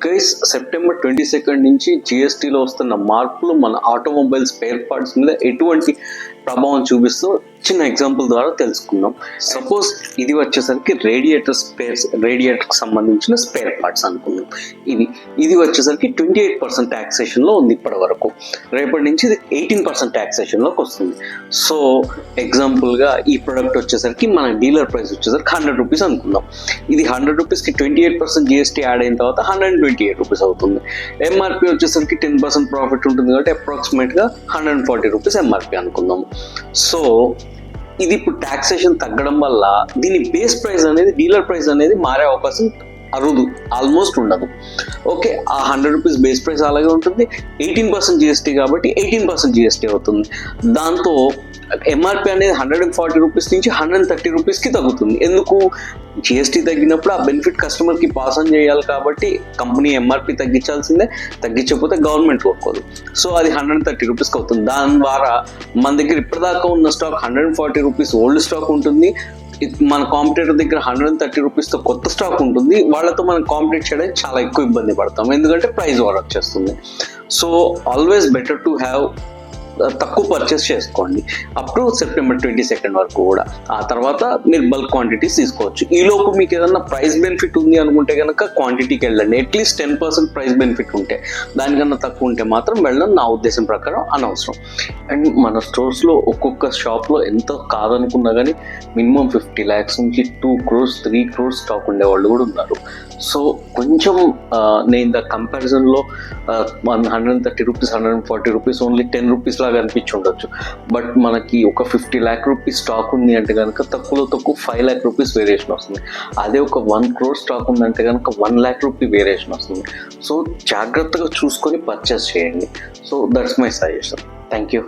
Guys, September 22 నుంచి జిఎస్టీలో వస్తున్న మార్పులు మన ఆటోమొబైల్ స్పేర్ పార్ట్స్ మీద ఎటువంటి ప్రభావం చూపిస్తూ చిన్న ఎగ్జాంపుల్ ద్వారా తెలుసుకుందాం. సపోజ్ ఇది వచ్చేసరికి రేడియేటర్కి సంబంధించిన స్పేర్ పార్ట్స్ అనుకుందాం. ఇది వచ్చేసరికి 28% ట్యాక్సేషన్లో ఉంది ఇప్పటి వరకు. రేపటి నుంచి ఇది 18% ట్యాక్సేషన్లోకి వస్తుంది. సో ఎగ్జాంపుల్గా ఈ ప్రోడక్ట్ వచ్చేసరికి మన డీలర్ ప్రైస్ వచ్చేసరికి 100 రూపీస్ అనుకుందాం. ఇది 100 రూపీస్కి 28% జిఎస్టీ యాడ్ అయిన తర్వాత 128 రూపీస్ అవుతుంది. ఎంఆర్పి వచ్చేసరికి 10% ప్రాఫిట్ ఉంటుంది కాబట్టి అప్రాక్సిమేట్గా 140 రూపీస్ ఎంఆర్పి అనుకుందాం. సో ఇది ఇప్పుడు ట్యాక్సేషన్ తగ్గడం వల్ల దీని బేస్ ప్రైస్ అనేది, డీలర్ ప్రైస్ అనేది మారే అవకాశం అరుదు, ఆల్మోస్ట్ ఉండదు. ఓకే, ఆ 100 రూపీస్ బేస్ ప్రైస్ అలాగే ఉంటుంది. 18% జిఎస్టీ కాబట్టి 18% జిఎస్టీ అవుతుంది. దాంతో ఎంఆర్పి అనేది 140 రూపీస్ నుంచి 130 రూపీస్కి తగ్గుతుంది. ఎందుకు? జిఎస్టీ తగ్గినప్పుడు ఆ బెనిఫిట్ కస్టమర్కి పాస్ ఆన్ చేయాలి కాబట్టి కంపెనీ ఎంఆర్పి తగ్గించాల్సిందే, తగ్గించకపోతే గవర్నమెంట్ ఒప్పుకోదు. సో అది 130 రూపీస్కి అవుతుంది. దాని ద్వారా మన దగ్గర ఇప్పటిదాకా ఉన్న స్టాక్ 140 రూపీస్ ఓల్డ్ స్టాక్ ఉంటుంది. మన కాంపిటేటర్ దగ్గర 130 రూపీస్తో కొత్త స్టాక్ ఉంటుంది. వాళ్ళతో మనం కాంపిటేట్ చేయడానికి చాలా ఎక్కువ ఇబ్బంది పడతాం, ఎందుకంటే ప్రైస్ వార్ వచ్చేస్తుంది. So always better to have తక్కువ పర్చేస్ చేసుకోండి అప్ టు సెప్టెంబర్ 22 వరకు కూడా. ఆ తర్వాత మీరు బల్క్ క్వాంటిటీస్ తీసుకోవచ్చు. ఈలోపు మీకు ఏదన్నా ప్రైస్ బెనిఫిట్ ఉంది అనుకుంటే కనుక క్వాంటిటీకి వెళ్ళండి. అట్లీస్ట్ 10% ప్రైస్ బెనిఫిట్ ఉంటే, దానికన్నా తక్కువ ఉంటే మాత్రం వెళ్ళడం నా ఉద్దేశం ప్రకారం అనవసరం. అండ్ మన స్టోర్స్లో ఒక్కొక్క షాప్లో ఎంత కాదనుకున్నా కానీ మినిమం 50 lakhs నుంచి 2 crores 3 crores స్టాక్ ఉండేవాళ్ళు కూడా ఉన్నారు. సో కొంచెం నేను కంపారిజన్లో 130 రూపీస్ 140 రూపీస్ ఓన్లీ 10 రూపీస్ లాగా అనిపించి ఉండొచ్చు. బట్ మనకి ఒక 50 lakh రూపీస్ స్టాక్ ఉంది అంటే కనుక తక్కువలో తక్కువ 5 lakh రూపీస్ వేరియేషన్ వస్తుంది. అదే ఒక 1 crore స్టాక్ ఉందంటే కనుక 1 lakh రూపీ వేరియేషన్ వస్తుంది. సో జాగ్రత్తగా చూసుకొని పర్చేస్ చేయండి. So that's my suggestion. Thank you.